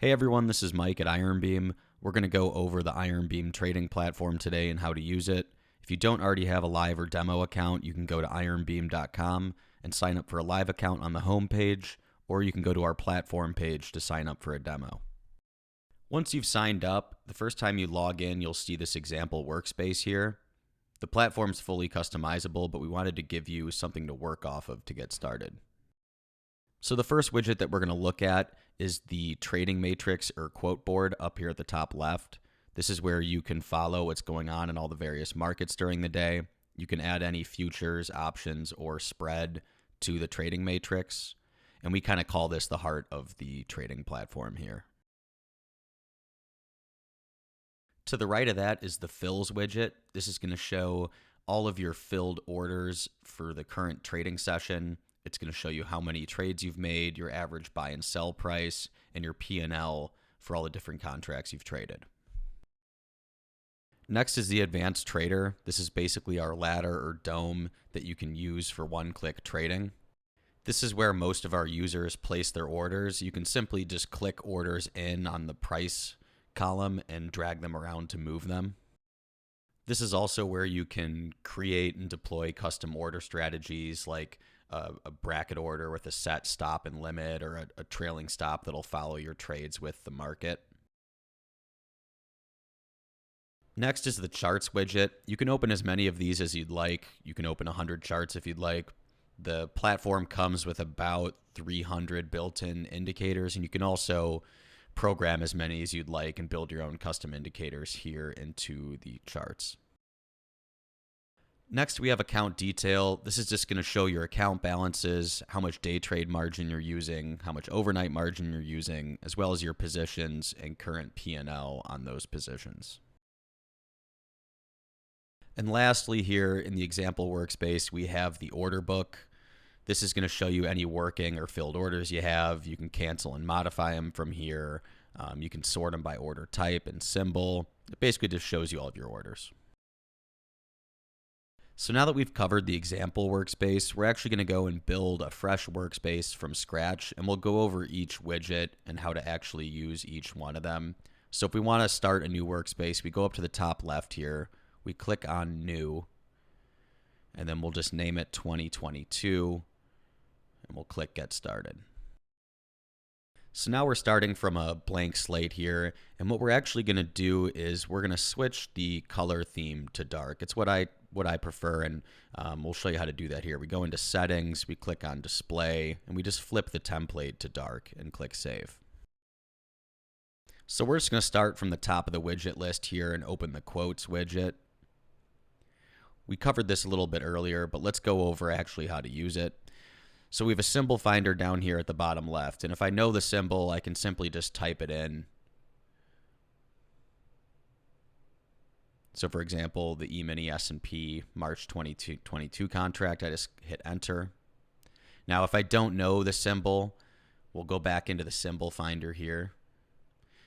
Hey everyone, this is Mike at Ironbeam. We're going to go over the Ironbeam trading platform today and how to use it. If you don't already have a live or demo account, you can go to ironbeam.com and sign up for a live account on the home page, or you can go to our platform page to sign up for a demo. Once you've signed up, the first time you log in, you'll see this example workspace here. The platform's fully customizable, but we wanted to give you something to work off of to get started. So the first widget that we're going to look at is the trading matrix or quote board up here at the top left. This is where you can follow what's going on in all the various markets during the day. You can add any futures, options, or spread to the trading matrix. And we kind of call this the heart of the trading platform here. To the right of that is the fills widget. This is going to show all of your filled orders for the current trading session. It's going to show you how many trades you've made, your average buy and sell price, and your P&L for all the different contracts you've traded. Next is the advanced trader. This is basically our ladder or dome that you can use for one-click trading. This is where most of our users place their orders. You can simply just click orders in on the price column and drag them around to move them. This is also where you can create and deploy custom order strategies like a bracket order with a set stop and limit, or a trailing stop that'll follow your trades with the market. Next is the charts widget. You can open as many of these as you'd like. You can open 100 charts if you'd like. The platform comes with about 300 built-in indicators, and you can also program as many as you'd like and build your own custom indicators here into the charts. Next, we have account detail. This is just going to show your account balances, how much day trade margin you're using, how much overnight margin you're using, as well as your positions and current P&L on those positions. And lastly, here in the example workspace, we have the order book. This is going to show you any working or filled orders you have. You can cancel and modify them from here. You can sort them by order type and symbol. It basically just shows you all of your orders. So now that we've covered the example workspace, we're actually going to go and build a fresh workspace from scratch, and we'll go over each widget and how to actually use each one of them. So if we want to start a new workspace, we go up to the top left here, we click on New, and then we'll just name it 2022, and we'll click Get Started. So now we're starting from a blank slate here, and what we're actually going to do is we're going to switch the color theme to dark. It's what I prefer, and we'll show you how to do that here. We go into Settings, we click on Display, and we just flip the template to dark and click Save. So we're just going to start from the top of the widget list here and open the Quotes widget. We covered this a little bit earlier, but let's go over actually how to use it. So we have a symbol finder down here at the bottom left, and if I know the symbol, I can simply just type it in. So for example, the E-mini S&P March 2022 contract, I just hit enter. Now if I don't know the symbol, we'll go back into the symbol finder here,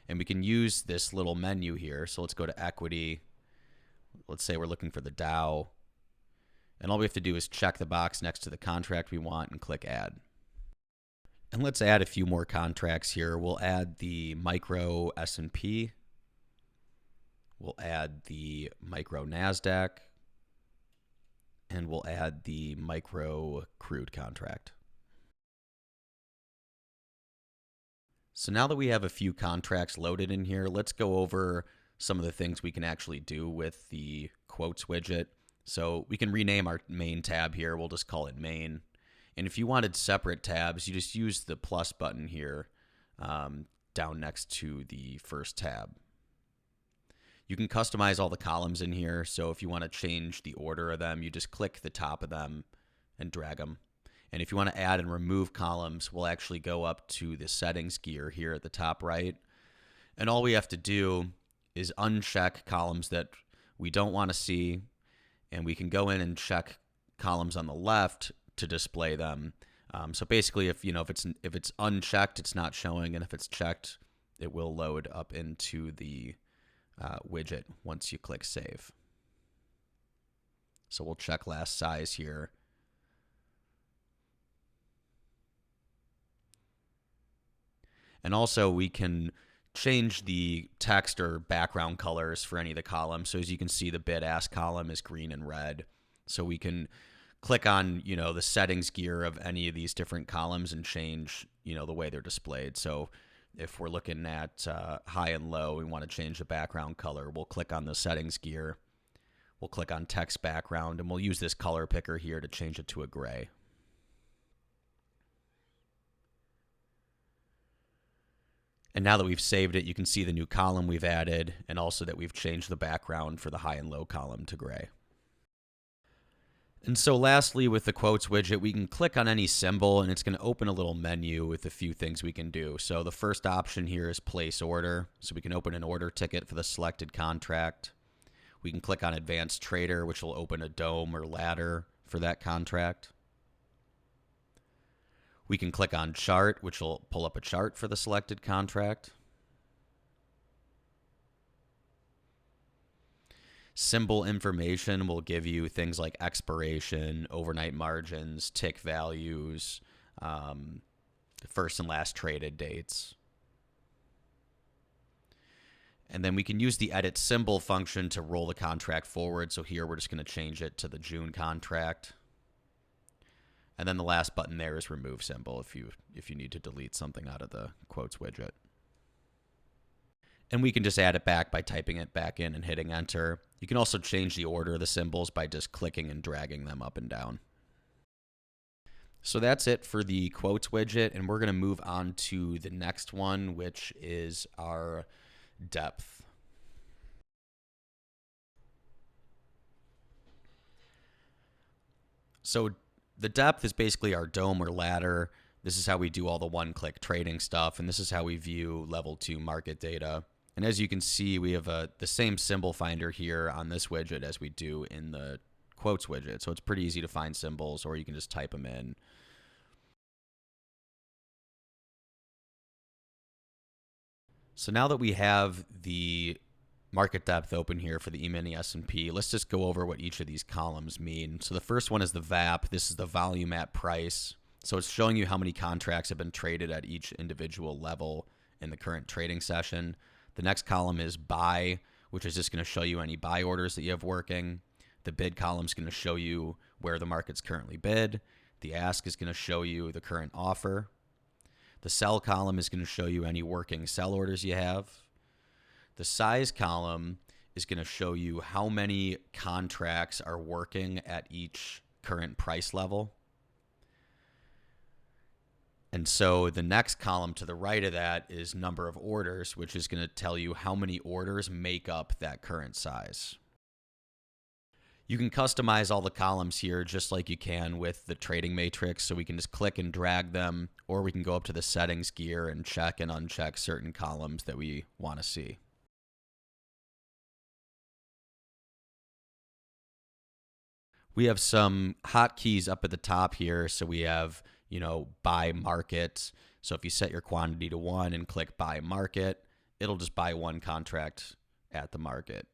and we can use this little menu here. So let's go to equity. Let's say we're looking for the Dow. And all we have to do is check the box next to the contract we want and click add. And let's add a few more contracts here. We'll add the micro S&P. We'll add the micro NASDAQ. And we'll add the micro crude contract. So now that we have a few contracts loaded in here, let's go over some of the things we can actually do with the quotes widget. So we can rename our main tab here. We'll just call it main. And if you wanted separate tabs, you just use the plus button here down next to the first tab. You can customize all the columns in here. So if you want to change the order of them, you just click the top of them and drag them. And if you want to add and remove columns, we'll actually go up to the settings gear here at the top right. And all we have to do is uncheck columns that we don't want to see. And we can go in and check columns on the left to display them. So basically, if it's unchecked, it's not showing, and if it's checked, it will load up into the widget once you click save. So we'll check last size here. And also we can change the text or background colors for any of the columns. So as you can see, the bid ask column is green and red. So we can click on, the settings gear of any of these different columns and change, the way they're displayed. So if we're looking at high and low, we want to change the background color. We'll click on the settings gear. We'll click on text background, and we'll use this color picker here to change it to a gray. And now that we've saved it, you can see the new column we've added, and also that we've changed the background for the high and low column to gray. And so lastly, with the quotes widget, we can click on any symbol, and it's going to open a little menu with a few things we can do. So the first option here is place order. So we can open an order ticket for the selected contract. We can click on advanced trader, which will open a dome or ladder for that contract. We can click on chart, which will pull up a chart for the selected contract. Symbol information will give you things like expiration, overnight margins, tick values, the first and last traded dates. And then we can use the edit symbol function to roll the contract forward. So here we're just going to change it to the June contract. And then the last button there is remove symbol if you need to delete something out of the quotes widget. And we can just add it back by typing it back in and hitting enter. You can also change the order of the symbols by just clicking and dragging them up and down. So that's it for the quotes widget, and we're going to move on to the next one, which is our depth. So the depth is basically our dome or ladder. This is how we do all the one-click trading stuff, and this is how we view level 2 market data. And as you can see, we have the same symbol finder here on this widget as we do in the quotes widget. So it's pretty easy to find symbols, or you can just type them in. So now that we have the market depth open here for the E-mini S&P, let's just go over what each of these columns mean. So the first one is the VAP. This is the volume at price. So it's showing you how many contracts have been traded at each individual level in the current trading session. The next column is buy, which is just going to show you any buy orders that you have working. The bid column is going to show you where the market's currently bid. The ask is going to show you the current offer. The sell column is going to show you any working sell orders you have. The size column is going to show you how many contracts are working at each current price level. And so the next column to the right of that is number of orders, which is going to tell you how many orders make up that current size. You can customize all the columns here just like you can with the trading matrix. So we can just click and drag them, or we can go up to the settings gear and check and uncheck certain columns that we want to see. We have some hotkeys up at the top here. So we have, buy market. So if you set your quantity to 1 and click buy market, it'll just buy one contract at the market.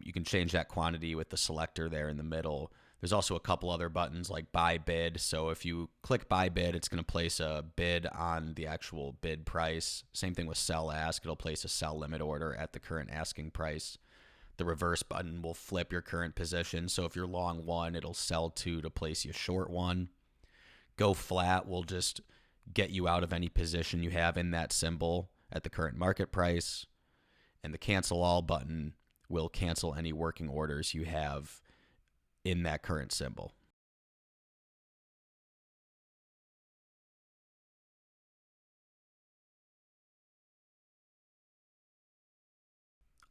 You can change that quantity with the selector there in the middle. There's also a couple other buttons like buy bid. So if you click buy bid, it's going to place a bid on the actual bid price. Same thing with sell ask. It'll place a sell limit order at the current asking price. The reverse button will flip your current position. So if you're long 1, it'll sell 2 to place you short 1. Go flat will just get you out of any position you have in that symbol at the current market price. And the cancel all button will cancel any working orders you have in that current symbol.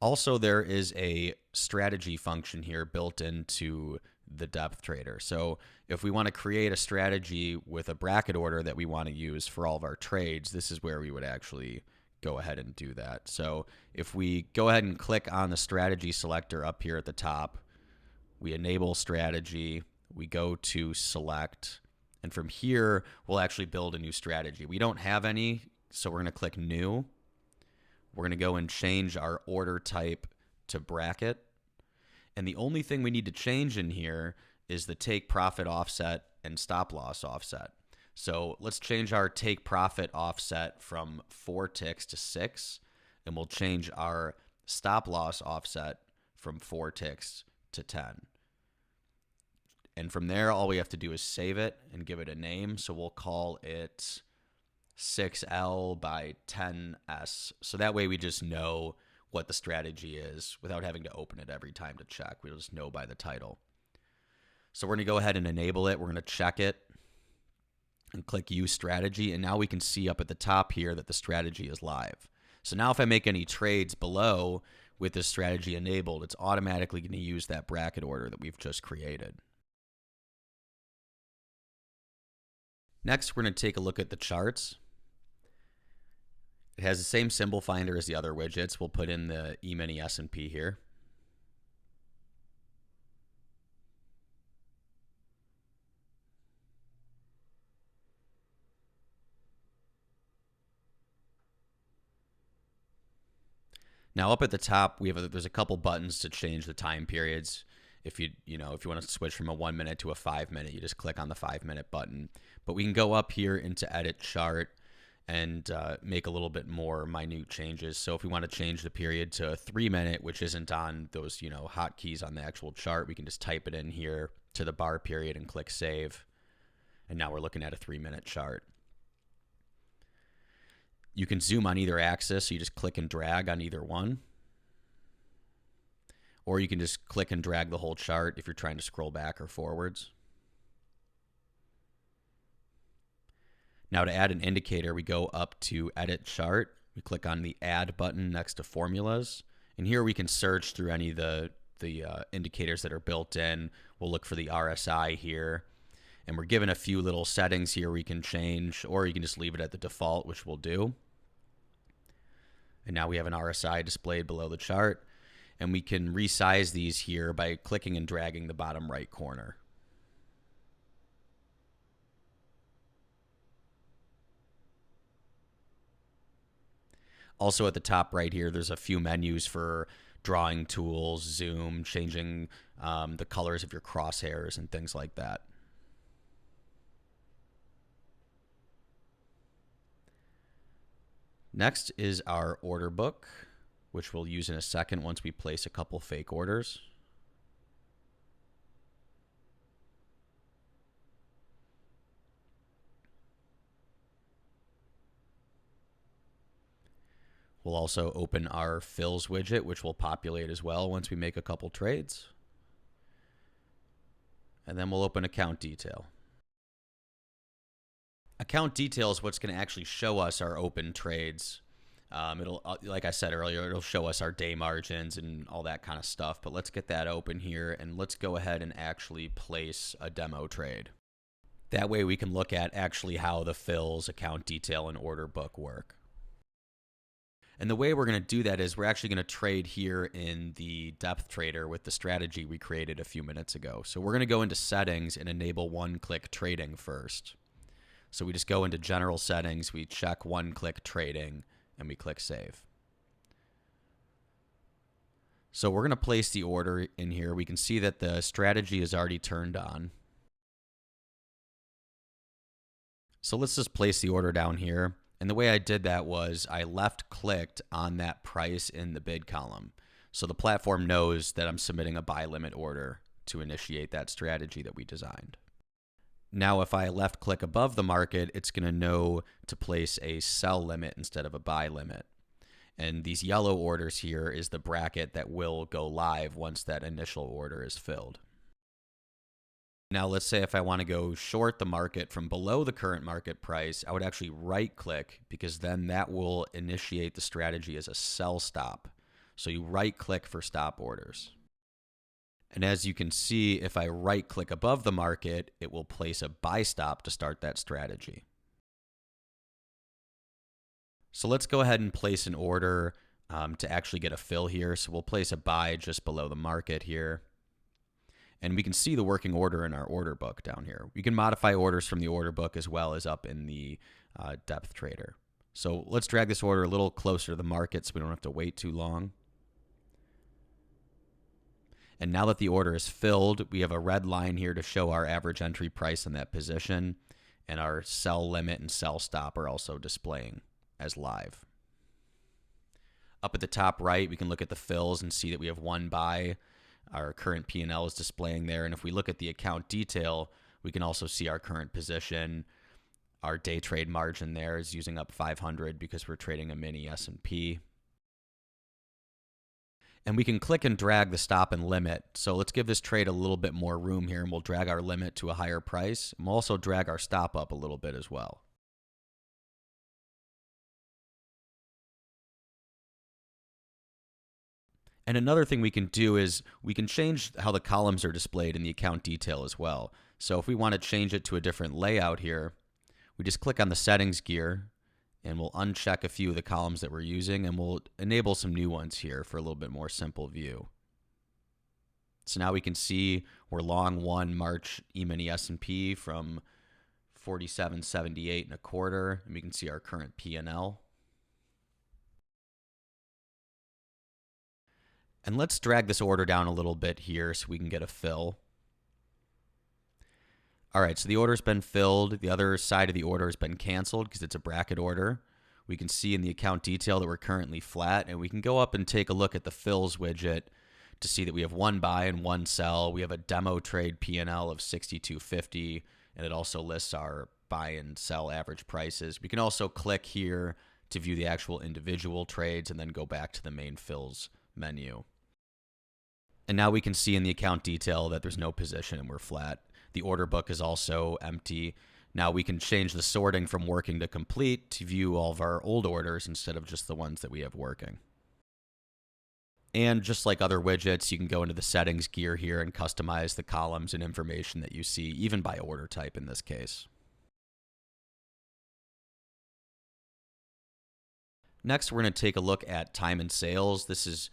Also, there is a strategy function here built into the depth trader. So if we want to create a strategy with a bracket order that we want to use for all of our trades, this is where we would actually go ahead and do that. So if we go ahead and click on the strategy selector up here at the top, we enable strategy, we go to select, and from here, we'll actually build a new strategy. We don't have any, so we're going to click new. We're going to go and change our order type to bracket. And the only thing we need to change in here is the take profit offset and stop loss offset. So let's change our take profit offset from 4 ticks to 6, and we'll change our stop loss offset from 4 ticks to 10. And from there, all we have to do is save it and give it a name. So we'll call it 6L by 10S. So that way we just know what the strategy is without having to open it every time to check. We'll just know by the title. So we're going to go ahead and enable it. We're going to check it and click Use Strategy. And now we can see up at the top here that the strategy is live. So now if I make any trades below with this strategy enabled, it's automatically going to use that bracket order that we've just created. Next, we're going to take a look at the charts. It has the same symbol finder as the other widgets. We'll put in the E-mini S&P here. Now up at the top, there's a couple buttons to change the time periods. If you want to switch from a 1 minute to a 5 minute, you just click on the 5 minute button. But we can go up here into Edit Chart and make a little bit more minute changes. So if we want to change the period to a 3 minute, which isn't on those hotkeys on the actual chart, we can just type it in here to the bar period and click Save. And now we're looking at a 3 minute chart. You can zoom on either axis, so you just click and drag on either one. Or you can just click and drag the whole chart if you're trying to scroll back or forwards. Now to add an indicator, we go up to Edit Chart. We click on the Add button next to Formulas. And here we can search through any of the indicators that are built in. We'll look for the RSI here. And we're given a few little settings here we can change, or you can just leave it at the default, which we'll do. And now we have an RSI displayed below the chart. And we can resize these here by clicking and dragging the bottom right corner. Also at the top right here, there's a few menus for drawing tools, zoom, changing the colors of your crosshairs and things like that. Next is our order book, which we'll use in a second once we place a couple fake orders. We'll also open our fills widget, which will populate as well once we make a couple trades. And then we'll open account detail. Account detail is what's going to actually show us our open trades. It'll, like I said earlier, it'll show us our day margins and all that kind of stuff. But let's get that open here, and let's go ahead and actually place a demo trade. That way we can look at actually how the fills, account detail, and order book work. And the way we're going to do that is we're actually going to trade here in the depth trader with the strategy we created a few minutes ago. So we're going to go into settings and enable one-click trading first. So we just go into general settings, we check one-click trading, and we click save. So we're going to place the order in here. We can see that the strategy is already turned on. So let's just place the order down here. And the way I did that was I left-clicked on that price in the bid column. So the platform knows that I'm submitting a buy limit order to initiate that strategy that we designed. Now, if I left-click above the market, it's going to know to place a sell limit instead of a buy limit. And these yellow orders here is the bracket that will go live once that initial order is filled. Now, let's say if I want to go short the market from below the current market price, I would actually right-click, because then that will initiate the strategy as a sell stop. So you right-click for stop orders. And as you can see, if I right-click above the market, it will place a buy stop to start that strategy. So let's go ahead and place an order to actually get a fill here. So we'll place a buy just below the market here. And we can see the working order in our order book down here. We can modify orders from the order book as well as up in the depth trader. So let's drag this order a little closer to the market so we don't have to wait too long. And now that the order is filled, we have a red line here to show our average entry price in that position. and our sell limit and sell stop are also displaying as live. Up at the top right, we can look at the fills and see that we have one buy. Our current P&L is displaying there. And if we look at the account detail, we can also see our current position. Our day trade margin there is using up 500 because we're trading a mini S&P. And we can click and drag the stop and limit. So let's give this trade a little bit more room here, and we'll drag our limit to a higher price. And we'll also drag our stop up a little bit as well. And another thing we can do is we can change how the columns are displayed in the account detail as well. So if we want to change it to a different layout here, we just click on the settings gear and we'll uncheck a few of the columns that we're using, and we'll enable some new ones here for a little bit more simple view. So now we can see we're long one March E-mini S&P from 47.78 1/4, and we can see our current P&L. And let's drag this order down a little bit here so we can get a fill. All right, so the order's been filled. The other side of the order has been canceled because it's a bracket order. We can see in the account detail that we're currently flat, and we can go up and take a look at the fills widget to see that we have one buy and one sell. We have a demo trade P&L of 62.50, and it also lists our buy and sell average prices. We can also click here to view the actual individual trades and then go back to the main fills menu. And now we can see in the account detail that there's no position and we're flat. The order book is also empty. Now we can change the sorting from working to complete to view all of our old orders instead of just the ones that we have working. And just like other widgets, you can go into the settings gear here and customize the columns and information that you see, even by order type in this case. Next, we're going to take a look at time and sales. This is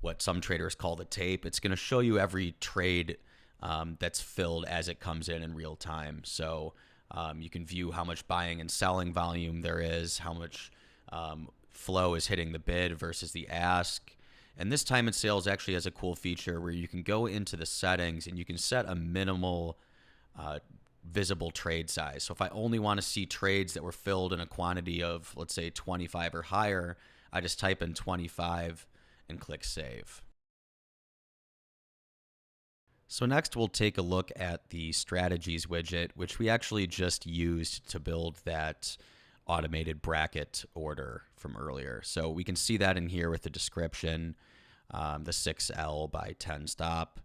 what some traders call the tape. It's going to show you every trade that's filled as it comes in real time. So you can view how much buying and selling volume there is, how much flow is hitting the bid versus the ask. And this time and sales actually has a cool feature where you can go into the settings and you can set a minimal visible trade size. So if I only want to see trades that were filled in a quantity of, let's say, 25 or higher, I just type in 25 and click Save. So next we'll take a look at the strategies widget, which we actually just used to build that automated bracket order from earlier. So we can see that in here with the description, the 6L by 10 stop.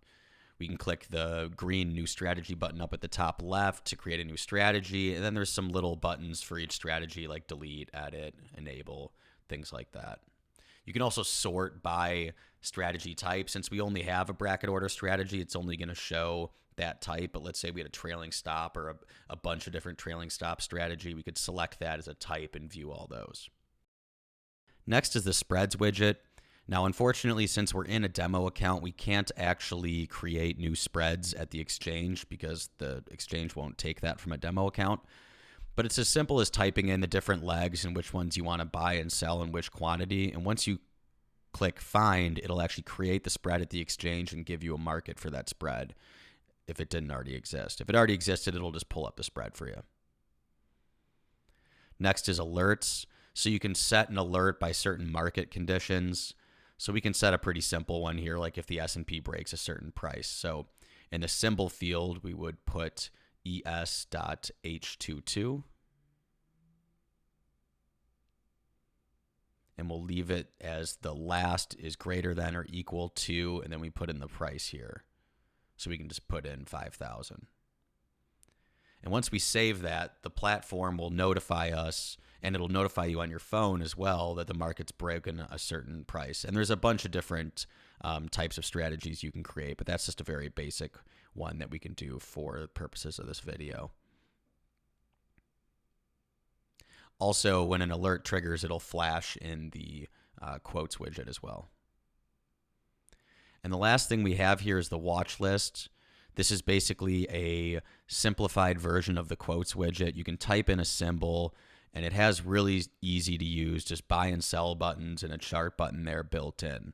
We can click the green new strategy button up at the top left to create a new strategy. And then there's some little buttons for each strategy like delete, edit, enable, things like that. You can also sort by strategy type. Since we only have a bracket order strategy, it's only going to show that type. But let's say we had a trailing stop or a bunch of different trailing stop strategy. We could select that as a type and view all those. Next is the spreads widget. Now, unfortunately, since we're in a demo account, we can't actually create new spreads at the exchange because the exchange won't take that from a demo account. But it's as simple as typing in the different legs and which ones you want to buy and sell in which quantity. And once you click find, it'll actually create the spread at the exchange and give you a market for that spread if it didn't already exist. If it already existed, it'll just pull up the spread for you. Next is alerts. So you can set an alert by certain market conditions. So we can set a pretty simple one here, like if the S&P breaks a certain price. So in the symbol field, we would put ES.H22. And we'll leave it as the last is greater than or equal to, and then we put in the price here. So we can just put in 5,000. And once we save that, the platform will notify us, and it'll notify you on your phone as well that the market's broken a certain price. And there's a bunch of different types of strategies you can create, but that's just a very basic one that we can do for the purposes of this video. Also, when an alert triggers, it'll flash in the quotes widget as well. And the last thing we have here is the watch list. This is basically a simplified version of the quotes widget. You can type in a symbol, and it has really easy to use, just buy and sell buttons and a chart button there built in.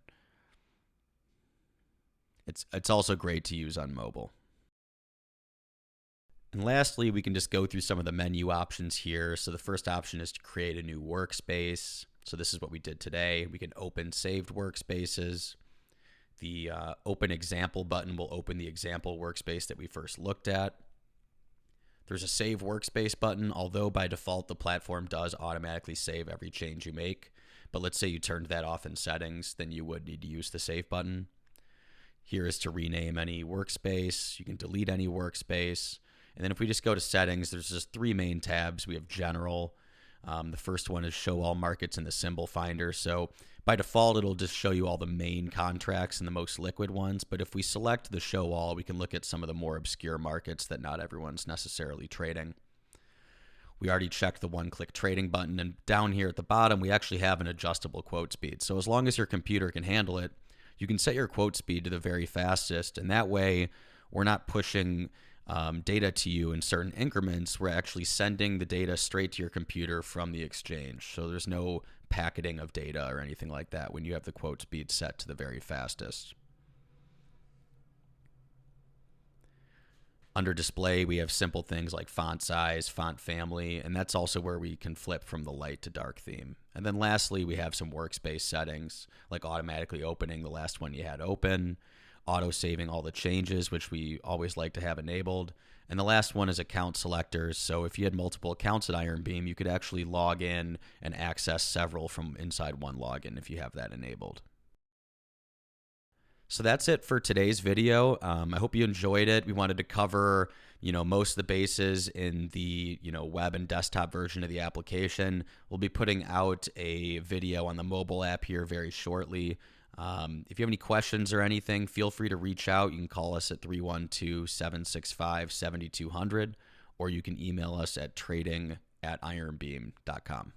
It's also great to use on mobile. And lastly, we can just go through some of the menu options here. So the first option is to create a new workspace. So this is what we did today. We can open saved workspaces. The open example button will open the example workspace that we first looked at. There's a save workspace button, although by default the platform does automatically save every change you make. But let's say you turned that off in settings, then you would need to use the save button. Here is to rename any workspace. You can delete any workspace. And then if we just go to settings, there's just three main tabs. We have general. The first one is show all markets in the symbol finder. So by default, it'll just show you all the main contracts and the most liquid ones. But if we select the show all, we can look at some of the more obscure markets that not everyone's necessarily trading. We already checked the one-click trading button. And down here at the bottom, we actually have an adjustable quote speed. So as long as your computer can handle it, you can set your quote speed to the very fastest. And that way, we're not pushing data to you in certain increments. We're actually sending the data straight to your computer from the exchange. So there's no packeting of data or anything like that when you have the quote speed set to the very fastest. Under display, we have simple things like font size, font family, and that's also where we can flip from the light to dark theme. And then lastly, we have some workspace settings, like automatically opening the last one you had open, auto-saving all the changes, which we always like to have enabled. And the last one is account selectors. So if you had multiple accounts at Ironbeam, you could actually log in and access several from inside one login if you have that enabled. So that's it for today's video. I hope you enjoyed it. We wanted to cover, most of the bases in the, web and desktop version of the application. We'll be putting out a video on the mobile app here very shortly. If you have any questions or anything, feel free to reach out. You can call us at 312-765-7200, or you can email us at trading@ironbeam.com.